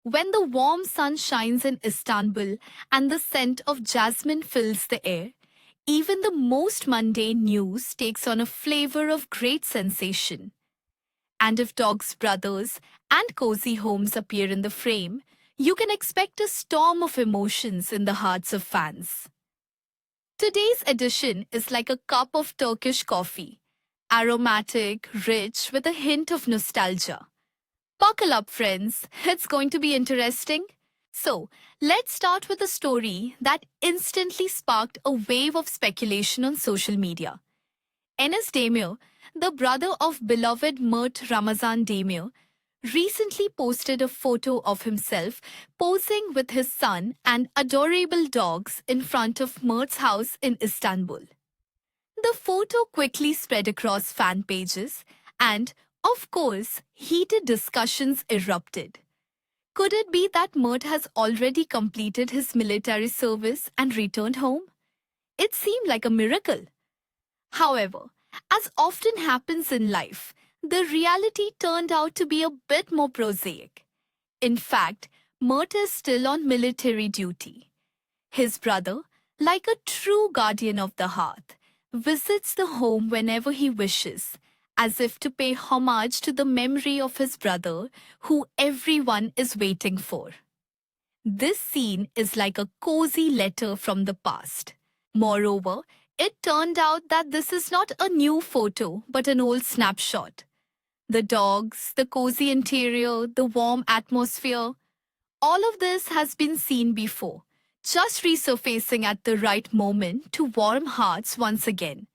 When the warm sun shines in Istanbul and the scent of jasmine fills the air, even the most mundane news takes on a flavor of great sensation. And if dogs, brothers, and cozy homes appear in the frame, you can expect a storm of emotions in the hearts of fans. Today's edition is like a cup of Turkish coffee, aromatic, rich, with a hint of nostalgia. Buckle up, friends. It's going to be interesting. So, let's start with a story that instantly sparked a wave of speculation on social media. Enes Demir, the brother of beloved Mert Ramazan Demir, recently posted a photo of himself posing with his son and adorable dogs in front of Mert's house in Istanbul. The photo quickly spread across fan pages, and, of course, heated discussions erupted. Could it be that Mert has already completed his military service and returned home? It seemed like a miracle. However, as often happens in life, the reality turned out to be a bit more prosaic. In fact, Mert is still on military duty. His brother, like a true guardian of the hearth, visits the home whenever he wishes, as if to pay homage to the memory of his brother, who everyone is waiting for. This scene is like a cozy letter from the past. Moreover, it turned out that this is not a new photo but an old snapshot. The dogs, the cozy interior, the warm atmosphere, all of this has been seen before, just resurfacing at the right moment to warm hearts once again.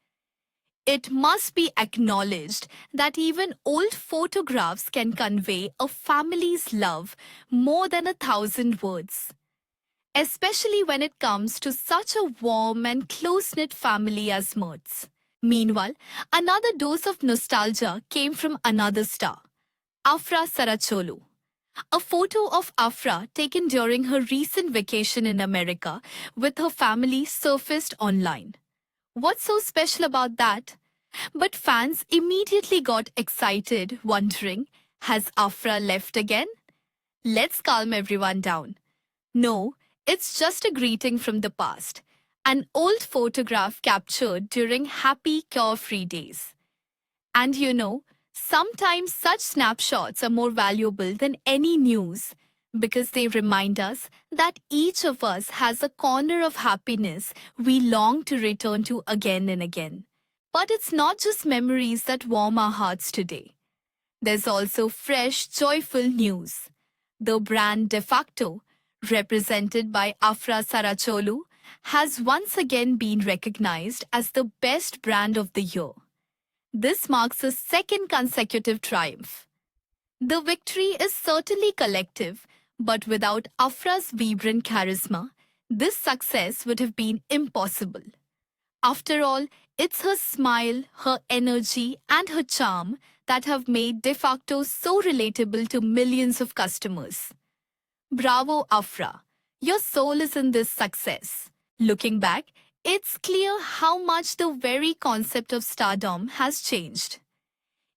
It must be acknowledged that even old photographs can convey a family's love more than 1,000 words, especially when it comes to such a warm and close-knit family as Mert's. Meanwhile, another dose of nostalgia came from another star, Afra Saracholu. A photo of Afra taken during her recent vacation in America with her family surfaced online. What's so special about that? But fans immediately got excited, wondering, has Afra left again? Let's calm everyone down. No, it's just a greeting from the past, an old photograph captured during happy, carefree days. And sometimes such snapshots are more valuable than any news because they remind us that each of us has a corner of happiness we long to return to again and again. But it's not just memories that warm our hearts today. There's also fresh, joyful news. The brand De facto, represented by Afra Saracholu, has once again been recognized as the best brand of the year. This marks a second consecutive triumph. The victory is certainly collective, but without Afra's vibrant charisma, this success would have been impossible. After all, it's her smile, her energy, and her charm that have made De facto so relatable to millions of customers. Bravo, Afra. Your soul is in this success. Looking back, it's clear how much the very concept of stardom has changed.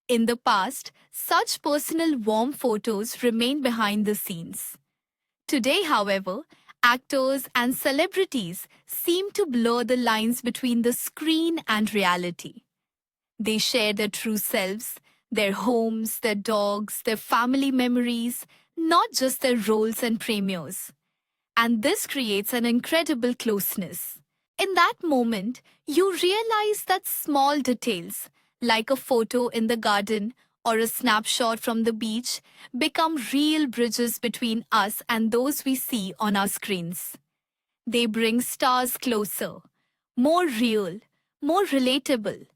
In the past, such personal warm photos remain behind the scenes. Today, however, actors and celebrities seem to blur the lines between the screen and reality. They share their true selves, their homes, their dogs, their family memories, not just their roles and premiers. And this creates an incredible closeness. In that moment, you realize that small details, like a photo in the garden or a snapshot from the beach, become real bridges between us and those we see on our screens. They bring stars closer, more real, more relatable.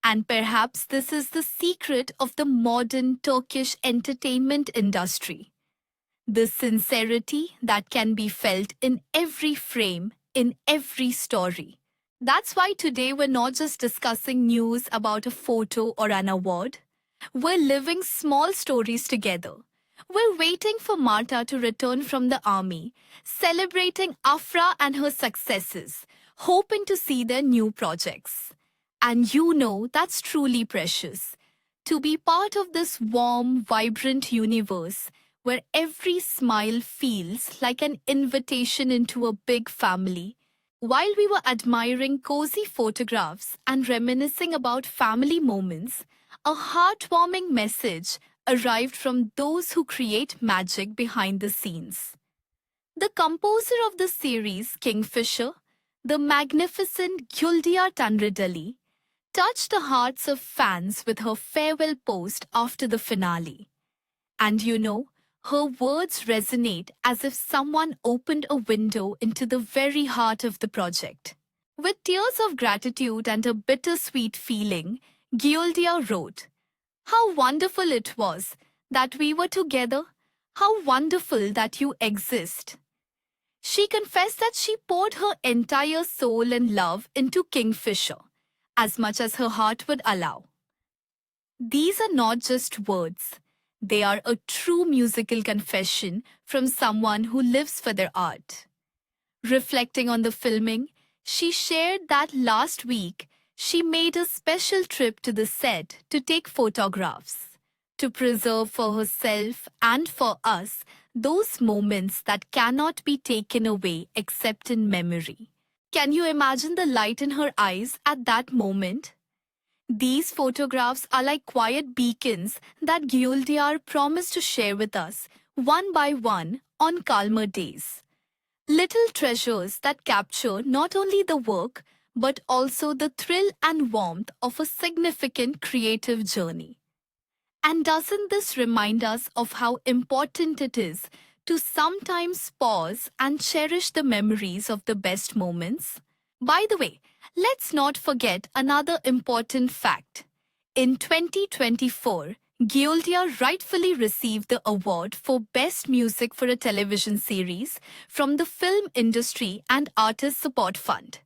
And perhaps this is the secret of the modern Turkish entertainment industry. The sincerity that can be felt in every frame, in every story. That's why today we're not just discussing news about a photo or an award. We're living small stories together. We're waiting for Marta to return from the army, celebrating Afra and her successes, hoping to see their new projects. And that's truly precious. To be part of this warm, vibrant universe where every smile feels like an invitation into a big family. While we were admiring cozy photographs and reminiscing about family moments, a heartwarming message arrived from those who create magic behind the scenes. The composer of the series, Kingfisher, the magnificent Guldia Tanridali, touched the hearts of fans with her farewell post after the finale. And her words resonate as if someone opened a window into the very heart of the project. With tears of gratitude and a bittersweet feeling, Gioldia wrote, "How wonderful it was that we were together. How wonderful that you exist." She confessed that she poured her entire soul and love into Kingfisher, as much as her heart would allow. These are not just words. They are a true musical confession from someone who lives for their art. Reflecting on the filming, she shared that last week she made a special trip to the set to take photographs, to preserve for herself and for us those moments that cannot be taken away except in memory. Can you imagine the light in her eyes at that moment? These photographs are like quiet beacons that Gyuldiar promised to share with us, one by one, on calmer days. Little treasures that capture not only the work, but also the thrill and warmth of a significant creative journey. And doesn't this remind us of how important it is to sometimes pause and cherish the memories of the best moments? By the way, let's not forget another important fact. In 2024, Gyoldia rightfully received the award for Best Music for a Television Series from the Film Industry and Artist Support Fund.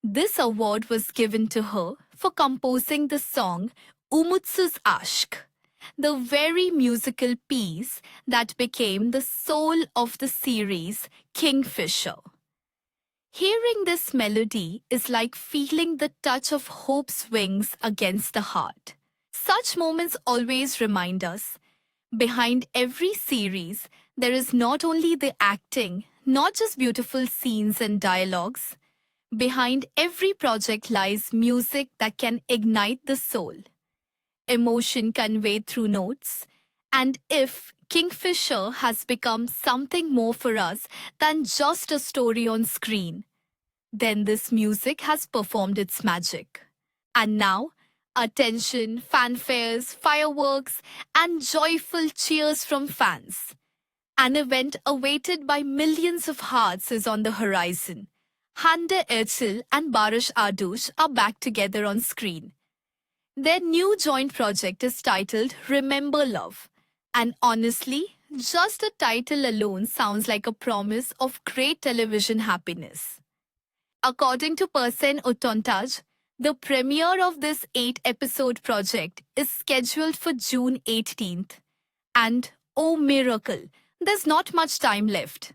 This award was given to her for composing the song Umutsuz Aşk, the very musical piece that became the soul of the series Kingfisher. Hearing this melody is like feeling the touch of hope's wings against the heart. Such moments always remind us, behind every series, there is not only the acting, not just beautiful scenes and dialogues. Behind every project lies music that can ignite the soul, emotion conveyed through notes, and if Kingfisher has become something more for us than just a story on screen, then this music has performed its magic. And now, attention, fanfares, fireworks, and joyful cheers from fans. An event awaited by millions of hearts is on the horizon. Hande and Barış are back together on screen. Their new joint project is titled Remember Love. And honestly, just the title alone sounds like a promise of great television happiness. According to Persen Utontaj, the premiere of this 8-episode project is scheduled for June 18th. And, oh miracle, there's not much time left.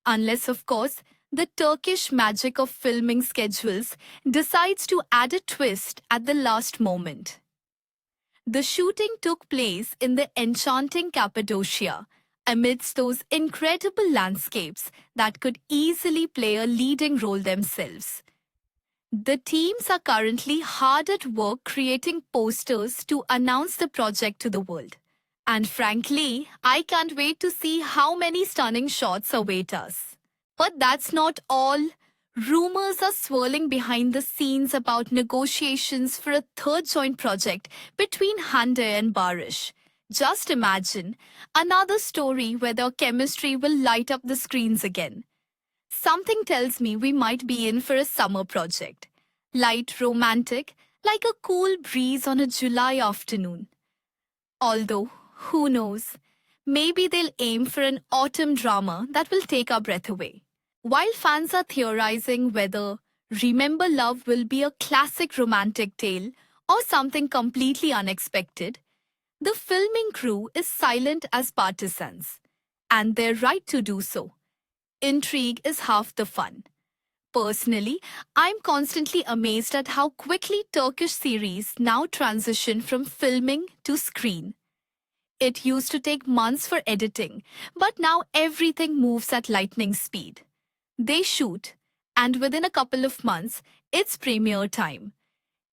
Unless, of course, the Turkish magic of filming schedules decides to add a twist at the last moment. The shooting took place in the enchanting Cappadocia, amidst those incredible landscapes that could easily play a leading role themselves. The teams are currently hard at work creating posters to announce the project to the world. And frankly, I can't wait to see how many stunning shots await us. But that's not all. Rumors are swirling behind the scenes about negotiations for a third joint project between Hande and Barış. Just imagine, another story where their chemistry will light up the screens again. Something tells me we might be in for a summer project. Light, romantic, like a cool breeze on a July afternoon. Although, who knows, maybe they'll aim for an autumn drama that will take our breath away. While fans are theorizing whether Remember Love will be a classic romantic tale or something completely unexpected, the filming crew is silent as partisans, and they're right to do so. Intrigue is half the fun. Personally, I'm constantly amazed at how quickly Turkish series now transition from filming to screen. it used to take months for editing, but now everything moves at lightning speed. They shoot, and within a couple of months, it's premiere time.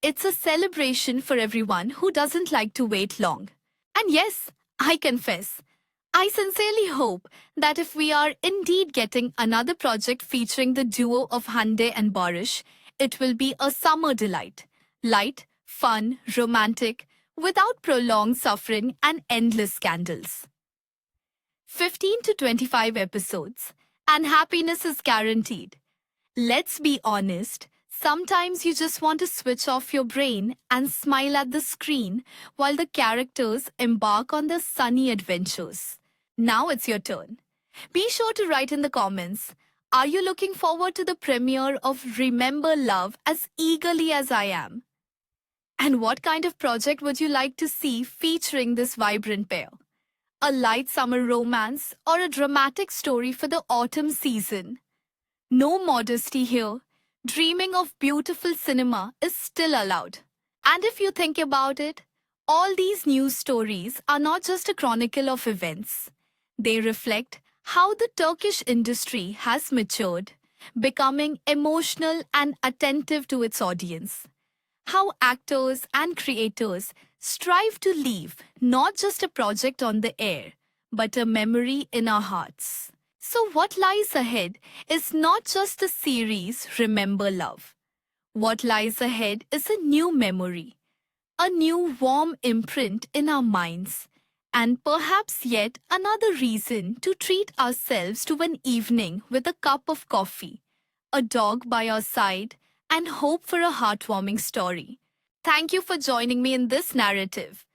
It's a celebration for everyone who doesn't like to wait long. And yes, I confess, I sincerely hope that if we are indeed getting another project featuring the duo of Hande and Barış, it will be a summer delight. Light, fun, romantic, without prolonged suffering and endless scandals. 15 to 25 episodes, and happiness is guaranteed. Let's be honest, sometimes you just want to switch off your brain and smile at the screen while the characters embark on their sunny adventures. Now it's your turn. Be sure to write in the comments, are you looking forward to the premiere of Remember Love as eagerly as I am? And what kind of project would you like to see featuring this vibrant pair? A light summer romance or a dramatic story for the autumn season? No modesty here. Dreaming of beautiful cinema is still allowed. And if you think about it, all these news stories are not just a chronicle of events. They reflect how the Turkish industry has matured, becoming emotional and attentive to its audience. How actors and creators strive to leave not just a project on the air, but a memory in our hearts. So what lies ahead is not just the series Remember Love. What lies ahead is a new memory, a new warm imprint in our minds, and perhaps yet another reason to treat ourselves to an evening with a cup of coffee, a dog by our side, and hope for a heartwarming story. Thank you for joining me in this narrative.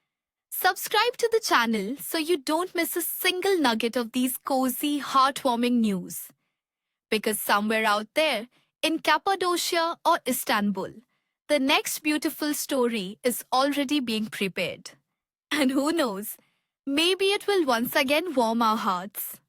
Subscribe to the channel so you don't miss a single nugget of these cozy, heartwarming news. Because somewhere out there, in Cappadocia or Istanbul, the next beautiful story is already being prepared. And who knows, maybe it will once again warm our hearts.